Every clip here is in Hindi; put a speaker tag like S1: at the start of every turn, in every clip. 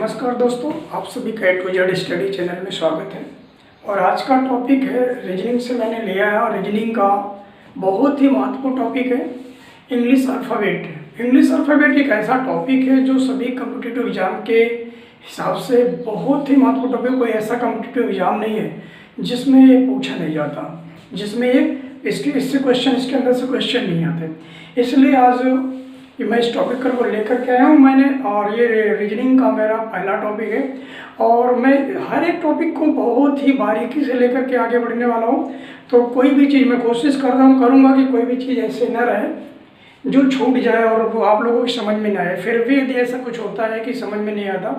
S1: नमस्कार दोस्तों, आप सभी का A to Z study channel में स्वागत है। और आज का टॉपिक है रीजनिंग से मैंने लिया है, और रीजनिंग का बहुत ही महत्वपूर्ण टॉपिक है इंग्लिश अल्फ़ाबेट। इंग्लिश अल्फ़ाबेट एक ऐसा टॉपिक है जो सभी कॉम्पिटिटिव एग्जाम के हिसाब से बहुत ही महत्वपूर्ण टॉपिक। कोई ऐसा कॉम्पिटिटिव एग्जाम नहीं है जिसमें ये पूछा नहीं जाता, जिसमें इससे क्वेश्चन, इसके अंदर से क्वेश्चन नहीं आते। इसलिए आज मैं इस टॉपिक को लेकर के आया हूँ मैंने, और ये रीजनिंग का मेरा पहला टॉपिक है। और मैं हर एक टॉपिक को बहुत ही बारीकी से लेकर के आगे बढ़ने वाला हूँ। तो कोई भी चीज़ मैं कोशिश कर रहा हूँ, करूँगा कि कोई भी चीज़ ऐसे न रहे जो छूट जाए और वो आप लोगों की समझ में ना आए। फिर भी यदि ऐसा कुछ होता है कि समझ में नहीं आता,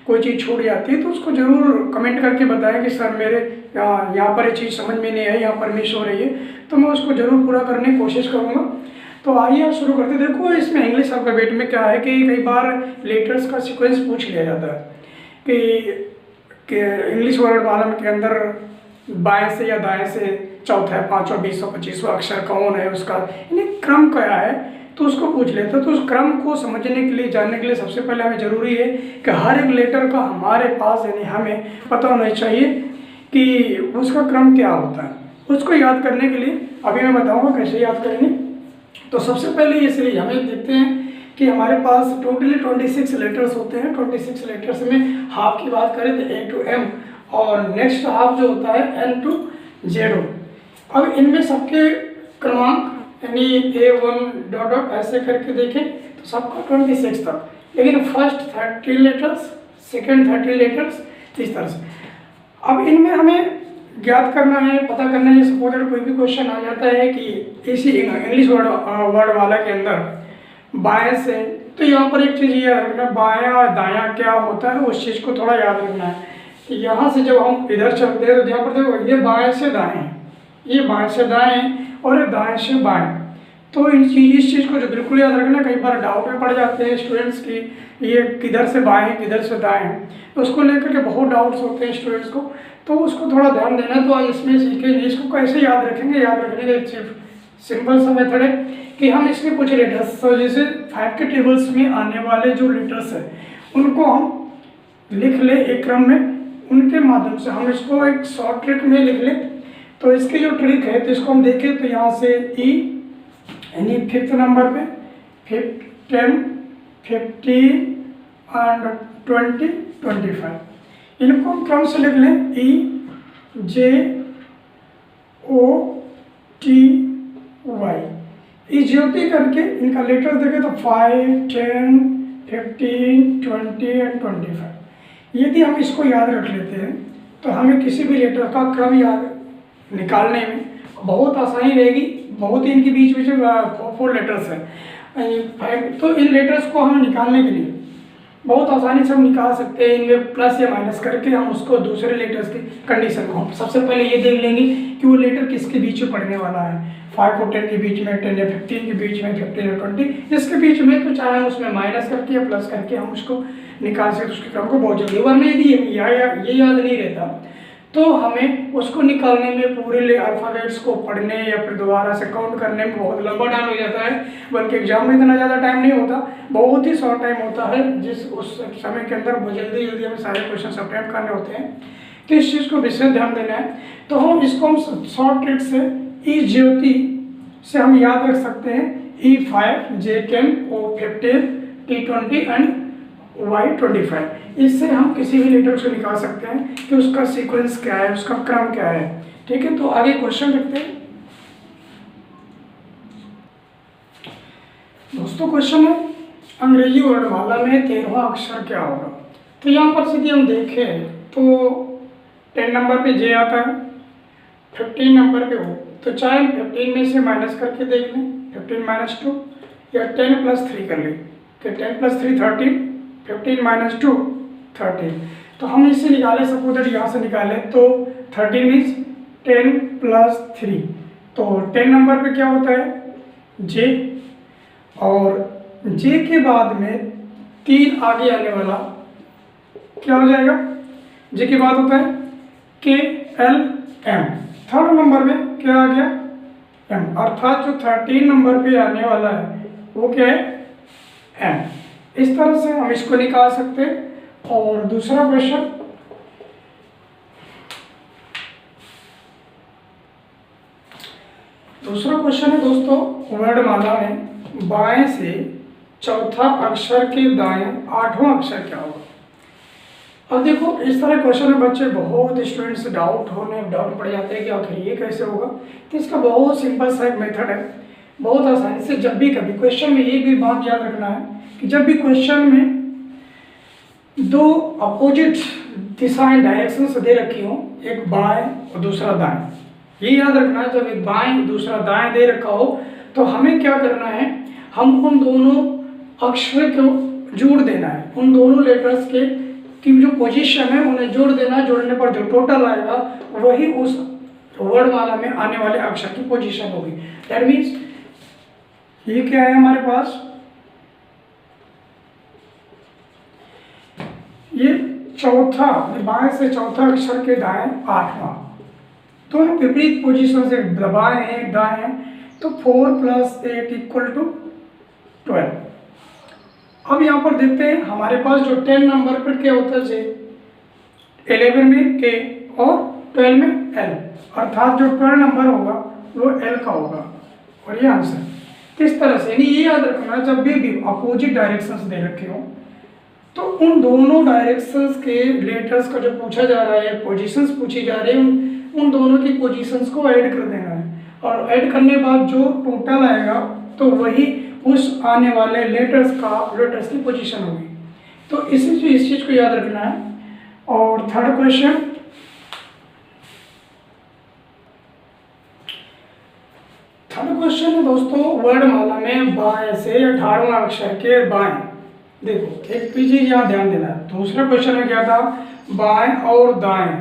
S1: कोई चीज़ छूट जाती है, तो उसको ज़रूर कमेंट करके बताएं कि सर मेरे यहाँ पर ये चीज़ समझ में नहीं आई, यहाँ पर मिस हो रही है, तो मैं उसको ज़रूर पूरा करने की कोशिश करूँगा। तो आइए आप शुरू करते। देखो, इसमें इंग्लिश अल्फ़ाबेट में क्या है कि कई बार लेटर्स का सीक्वेंस पूछ लिया जाता है कि इंग्लिश वर्ड वाला के अंदर बाएं से या दाएं से चौथा, पाँचवा, 20वां, 25वां अक्षर कौन है, उसका यानी क्रम क्या है, तो उसको पूछ लेते हैं। तो उस क्रम को समझने के लिए, जानने के लिए सबसे पहले हमें ज़रूरी है कि हर एक लेटर का हमारे पास, यानी हमें पता होना चाहिए कि उसका क्रम क्या होता है। उसको याद करने के लिए अभी मैं बताऊँगा कैसे याद करेंगे। तो सबसे पहले ये सीरीज हमें देखते हैं कि हमारे पास टोटली 26 लेटर्स होते हैं। 26 लेटर्स में हाफ की बात करें तो A to M, और नेक्स्ट हाफ जो होता है N to Z। अब इनमें सबके क्रमांक यानी A1 डॉट डॉट ऐसे करके देखें तो सबका 26 तक, लेकिन फर्स्ट 30 लेटर्स, सेकेंड 30 लेटर्स, इस तरह से। अब इनमें हमें ज्ञात करना है, पता करना है। सपोज कोई भी क्वेश्चन आ जाता है कि इसी इंग्लिश वर्ड वाला के अंदर बाएं से, तो यहाँ पर एक चीज़ ये याद रखना, बायां दायां क्या होता है, उस चीज़ को थोड़ा याद रखना है। यहाँ से जब हम इधर चलते हैं तो यहाँ पर देखो, ये बाएं से दाएं, ये बाएं से दाएं और ये दाएं से बाएं। तो इस चीज़ को जो बिल्कुल याद रखना। कई बार डाउट में पड़ जाते हैं स्टूडेंट्स की ये किधर से बाएं किधर से दाएं, तो उसको लेकर के बहुत डाउट्स होते हैं स्टूडेंट्स को, तो उसको थोड़ा ध्यान देना। तो आज इसमें सीखेंगे इसको कैसे याद रखेंगे। याद रखने का एक सिंपल सा मेथड है कि हम इसमें कुछ लेटर्स, तो जैसे 5 के टेबल्स में आने वाले जो लेटर्स हैं उनको हम लिख ले एक क्रम में, उनके माध्यम से हम इसको एक शॉर्ट ट्रिक में लिख ले। तो इसकी जो ट्रिक है, तो इसको हम देखें तो यहाँ से E यानी 5th नंबर पे 5, 10, 15 एंड 20, 25, इनको हम क्रम से लिख लें E, J, O, T, Y। ज्योति करके इनका लेटर देखें तो 5, 10, 15, 20 एंड 25। यदि हम इसको याद रख लेते हैं तो हमें किसी भी लेटर का क्रम याद निकालने में बहुत आसानी रहेगी। बहुत ही इनके बीच में जो 4 लेटर्स हैं, तो इन लेटर्स को हम निकालने के लिए बहुत आसानी से हम निकाल सकते हैं। इनमें प्लस या माइनस करके हम उसको दूसरे लेटर्स की कंडीशन को, हम सबसे पहले ये देख लेंगे कि वो लेटर किसके बीच में पड़ने वाला है। 5 और 10 के बीच में, 10 या 15 के बीच में, 15 और 20 जिसके बीच में, तो चाहे उसमें माइनस करके या प्लस करके हम उसको निकाल सकते, उसके क्रम को बहुत जल्दी। वरना यदि ये याद नहीं रहता तो हमें उसको निकालने में, पूरे अल्फ़ाबेट्स को पढ़ने या फिर दोबारा से काउंट करने में बहुत लंबा टाइम हो जाता है। बल्कि एग्जाम में इतना ज़्यादा टाइम नहीं होता, बहुत ही शॉर्ट टाइम होता है, उस समय के अंदर जल्दी जल्दी हमें सारे क्वेश्चन अटेम्प्ट करने होते हैं। तो इस चीज़ को विशेष ध्यान देना है। तो हम इसको हम शॉर्ट ट्रिक से E ज्योति से हम याद रख सकते हैं। E5, J10, O15, T20 and Y25। इससे हम किसी भी लेटर से निकाल सकते हैं कि उसका सीक्वेंस क्या है, उसका क्रम क्या है। ठीक है, तो आगे क्वेश्चन देखते हैं दोस्तों। क्वेश्चन है अंग्रेजी वर्णमाला में 13वां अक्षर क्या होगा। तो यहाँ पर यदि हम देखें तो 10 नंबर पे J आता है, 15 नंबर पे O, तो चाहे 15 में से माइनस करके देख लें, 15 - 2, या 10 + 3 कर लें, तो 10 + 3 13, 15 - 2 13। तो हम इससे निकालें, सपोज यहाँ से निकालें तो 13 मीन्स 10 + 3, तो 10 नंबर पे क्या होता है J, और J के बाद में 3 आगे आने वाला क्या हो जाएगा, J के बाद होता है K, L, M। Third number में क्या आ गया M, अर्थात जो 13 नंबर पे आने वाला है वो क्या है M। इस तरह से हम इसको निकाल सकते हैं। और दूसरा क्वेश्चन, है दोस्तों, वर्णमाला में बाएं से चौथा अक्षर के दाएं आठवां अक्षर क्या होगा। अब देखो इस तरह क्वेश्चन में बच्चे बहुत स्टूडेंट्स डाउट पड़ जाते हैं कि आखिर ये कैसे होगा। तो इसका बहुत सिंपल सा एक मेथड है, बहुत आसानी से। जब भी कभी क्वेश्चन में एक भी बात याद रखना है कि जब भी क्वेश्चन में दो अपोजिट दिशाएं डायरेक्शंस दे रखी हो, एक बाएं और दूसरा दाएं, ये याद रखना है। जब एक बाएं दूसरा दाएं दे रखा हो तो हमें क्या करना है, हम उन दोनों अक्षर को जोड़ देना है। उन दोनों लेटर्स के की जो पोजीशन है उन्हें जोड़ देना है। जोड़ने पर जो टोटल आएगा वही उस वर्णमाला में आने वाले अक्षर की पोजीशन होगी। दैट मीन्स ये क्या है हमारे पास, ये चौथा, बाएं से चौथा अक्षर के दाएं आठवां, तो विपरीत पोजीशन से बाएं हैं दाएं हैं, तो 4 + 8 = 12। अब यहाँ पर देखते हैं हमारे पास जो 10 नंबर पर क्या होता है, 11 में के और 12 में एल, अर्थात जो 12 नंबर होगा वो एल का होगा। और ये आंसर किस तरह से, यानी ये याद रखना, जब भी अपोजिट डायरेक्शंस दे रखे हो तो उन दोनों डायरेक्शंस के लेटर्स का जो पूछा जा रहा है, पोजीशंस पूछी जा रही है, उन दोनों की पोजीशंस को ऐड कर देना है। और ऐड करने के बाद जो टोटल आएगा तो वही उस आने वाले लेटर्स की पोजीशन होगी। तो इस चीज़ को याद रखना है। और थर्ड क्वेश्चन, है दोस्तों, वर्णमाला में बाएं से 18वां अक्षर के बाएं। देखो एक चीज यहाँ ध्यान देना है, दूसरे क्वेश्चन में क्या था, बाएं और दाएं।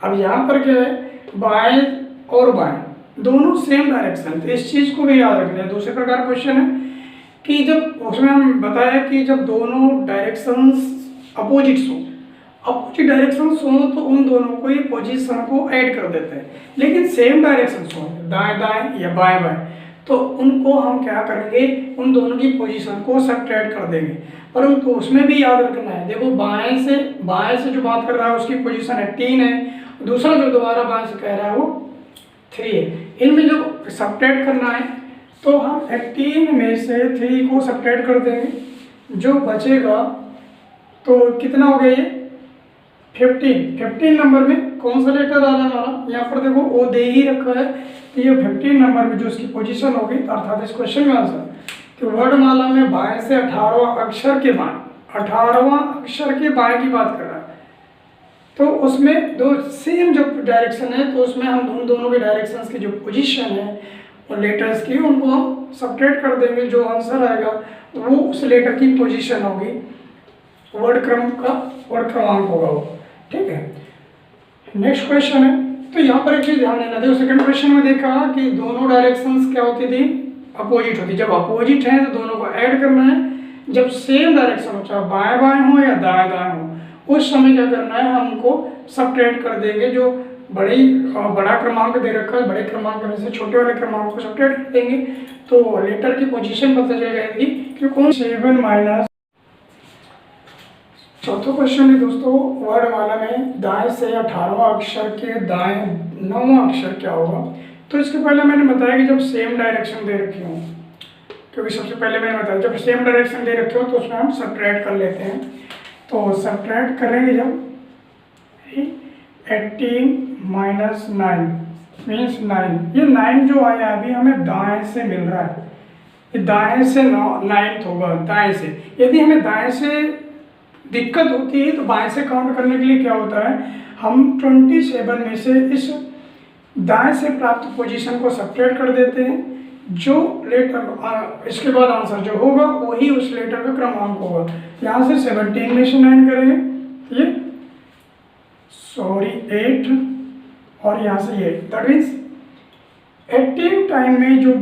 S1: अब यहाँ पर क्या है, बाएं और बाएं दोनों सेम डायरेक्शन, तो इस चीज को भी याद रखना है। दूसरे प्रकार क्वेश्चन है कि जब उसमें हम बताया कि जब दोनों डायरेक्शंस अपोजिट्स हो, अपोजिट डायरेक्शंस हो तो उन दोनों को ही पोजीशन को ऐड कर देते हैं। लेकिन सेम डायरेक्शंस हो, दाएं दाएं या बाएं बाएं, तो उनको हम क्या करेंगे, उन दोनों की पोजीशन को सब्ट्रैक्ट कर देंगे। परंतु उसमें भी याद रखना है, देखो बाएं से जो बात कर रहा है उसकी पोजीशन 18 है, दूसरा जो दोबारा बाएं से कह रहा है वो 3 है। इनमें जो सब्ट्रैक्ट करना है तो हम 18 में से 3 को सब्ट्रैक्ट कर देंगे, जो बचेगा तो कितना हो गया ये 15 नंबर में कौन सा लेटर आ रहा है हमारा, यहाँ पर देखो ओ दे ही रखा है, तो ये 15 नंबर में जो इसकी पोजीशन होगी, अर्थात इस क्वेश्चन में आंसर कि वर्णमाला में बाएं से 18वां अक्षर के बाएं, 18वां अक्षर के बाएं की बात कर रहा है। तो उसमें दो सेम जो डायरेक्शन है, तो उसमें हम उन दोनों के डायरेक्शंस की जो पोजीशन है और लेटर्स की, उनको हम सब्ट्रैक्ट कर देंगे। जो आंसर आएगा वो उस लेटर की पोजीशन होगी, वर्ड क्रमांक होगा वो। ठीक है, नेक्स्ट क्वेश्चन है। तो यहाँ पर एक चीज ध्यान देना, देखो सेकंड क्वेश्चन में देखा कि दोनों डायरेक्शंस क्या होती थी, अपोजिट होती। जब अपोजिट है तो दोनों को ऐड करना है। जब सेम डायरेक्शन हो, चाहे बाएं बाएं हो या दाएं दाएं हो, उस समय क्या करना है, हम उनको सब्ट्रैक्ट कर देंगे। जो बड़ा क्रमांक दे रखा है, बड़े क्रमांक में से छोटे वाले क्रमांक को सब्ट्रैक्ट कर देंगे, तो लेटर की पोजीशन पता चल जाएगी कि कौन 7 माइनस। चौथा क्वेश्चन है दोस्तों, वर्णमाला में दाएं से 18वां अक्षर के दाएं 9वां अक्षर क्या होगा। तो इसके पहले मैंने बताया कि जब सेम डायरेक्शन दे रखी हो, क्योंकि सबसे पहले मैंने बताया जब सेम डायरेक्शन दे रखे हो तो उसमें हम सब्ट्रैक्ट कर लेते हैं। तो सब्ट्रैक्ट करेंगे जब 18 - 9 मीन्स 9, ये 9 जो आया अभी हमें दाएं से मिल रहा है, ये दाएं से 9th होगा, दाएं से। यदि हमें दाएं से दिक्कत होती है तो बाएं से काउंट करने के लिए क्या होता है, हम 27 में से इस दाएं से प्राप्त पोजीशन को सब्ट्रैक्ट कर देते हैं। जो लेटर इसके बाद आंसर जो होगा वही उस लेटर का क्रमांक होगा। यहाँ से 17 में से 9 करेंगे, ये 8 और यहाँ से ये, दैट मीन्स 18 टाइम में जो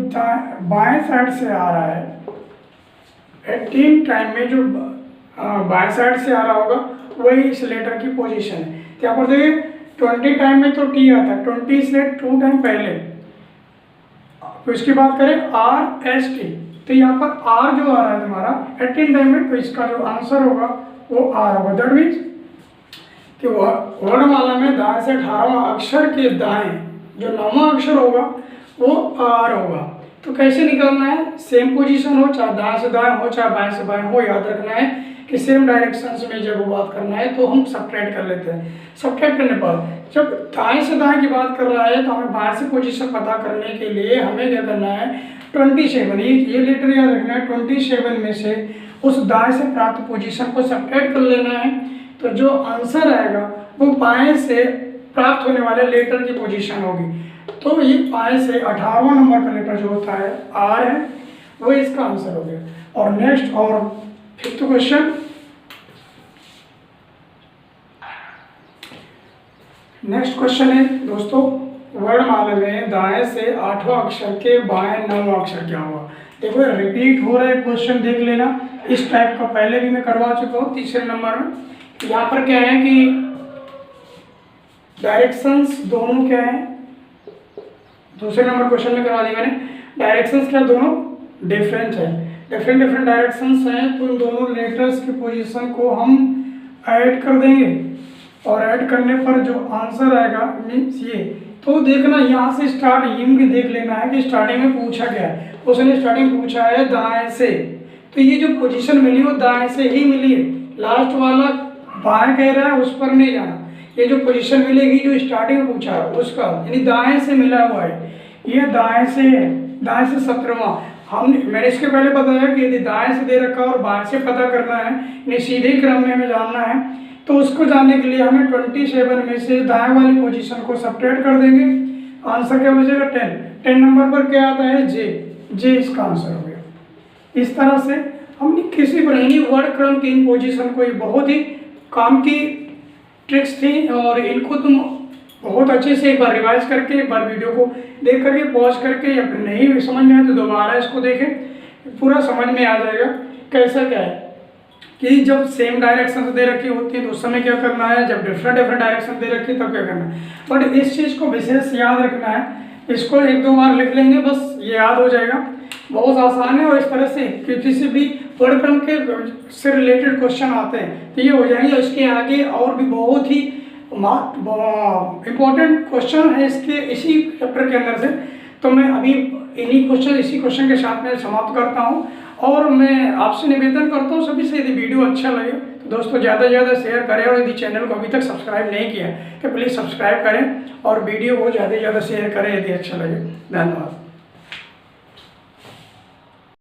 S1: बाएं साइड से आ रहा है, 18 टाइम में जो बाएं साइड से आ रहा होगा वही इस लेटर की पोजीशन है। तो यहाँ पर देखिए 20 टाइम में तो टी आता है, 20 से 2 टाइम पहले। तो इसकी बात करें RST, तो यहाँ पर R जो आ रहा है तुम्हारा 18 टाइम में, तो इसका जो आंसर होगा वो आर होगा। दैट मीन्स कि वर्णमाला में दाएं से 18वां अक्षर के दाएं जो 9वां अक्षर होगा वो आर होगा। तो कैसे निकालना है, सेम पोजीशन हो, चाहे दाएं से दाएं हो चाहे बाएं से बाएं हो, याद रखना है कि सेम डायरेक्शन में जब वो बात करना है तो हम सब्ट्रैक्ट कर लेते हैं। सब्ट्रैक्ट करने पर जब दाएं से दाएं की बात कर रहा है तो हमें बाएं से पोजीशन पता करने के लिए हमें क्या करना है, 27 ये लेटर याद रखना है, 27 में से उस दाएं से प्राप्त पोजीशन को सब्ट्रैक्ट कर लेना है। तो जो आंसर आएगा वो बाएं से प्राप्त होने वाले लेटर की पोजीशन होगी। तो ये बाएं से 18वां नंबर का लेटर जो होता है आर है, वो इसका आंसर हो गया। और नेक्स्ट और 5th क्वेश्चन, नेक्स्ट क्वेश्चन है दोस्तों, वर्णमाला में दाएं से 8वां अक्षर के बाएं 9वां अक्षर क्या हुआ। देखो रिपीट हो रहा है क्वेश्चन, देख लेना। इस टाइप का पहले भी मैं करवा चुका हूँ 3रे नंबर में। यहाँ पर क्या है कि डायरेक्शंस दोनों क्या है, 2रे नंबर क्वेश्चन में करवा दी मैंने। डायरेक्शंस क्या दोनों डिफरेंट है, डिफरेंट डायरेक्शंस हैं। तो इन दोनों लेटर्स की पोजीशन को हम ऐड कर देंगे और ऐड करने पर जो आंसर आएगा मीन्स ये। तो देखना यहाँ से स्टार्टिंग देख लेना है कि स्टार्टिंग में पूछा गया है, उसने स्टार्टिंग पूछा है दाएं से, तो ये जो पोजीशन मिली वो दाएं से ही मिली है। लास्ट वाला बाएं कह रहा है उस पर नहीं जाना, ये जो पोजीशन मिलेगी जो स्टार्टिंग में पूछा है उसका यानी दाएं से मिला हुआ है, ये दाएं से है, दाएं से 17वां। मैंने इसके पहले बताया कि यदि दाएं से दे रखा और बाएं से पता करना है यानी सीधे क्रम में हमें जानना है, तो उसको जानने के लिए हमें 27 में से दाएं वाली पोजीशन को सब्ट्रैक्ट कर देंगे। आंसर क्या बचेगा 10। 10 नंबर पर क्या आता है जे इसका आंसर हो गया। इस तरह से हमने किसी पर यानी वर्ड क्रम की इन पोजीशन को, ये बहुत ही काम की ट्रिक्स थी और इनको तुम बहुत अच्छे से एक बार रिवाइज करके, एक बार वीडियो को देख करके पॉज करके, या फिर नहीं समझ में आए तो दोबारा इसको देखें, पूरा समझ में आ जाएगा कैसा क्या है कि जब सेम डायरेक्शन दे रखी होती है तो उस समय क्या करना है, जब डिफरेंट डायरेक्शन दे रखी है तब क्या करना है। बट इस चीज़ को विशेष याद रखना है, इसको 1-2 बार लिख लेंगे बस ये याद हो जाएगा, बहुत आसान है। और इस तरह से किसी भी वर्ड क्रम के से रिलेटेड क्वेश्चन आते हैं तो ये हो जाएंगे। इसके आगे और भी बहुत ही इम्पोर्टेंट क्वेश्चन है इसके इसी चैप्टर के अंदर से। तो मैं अभी इसी क्वेश्चन के साथ में समाप्त करता हूँ और मैं आपसे निवेदन करता हूँ सभी से, यदि वीडियो अच्छा लगे तो दोस्तों ज़्यादा से ज़्यादा शेयर करें, और यदि चैनल को अभी तक सब्सक्राइब नहीं किया है तो प्लीज़ सब्सक्राइब करें और वीडियो को ज़्यादा से ज़्यादा शेयर करें यदि अच्छा लगे। धन्यवाद।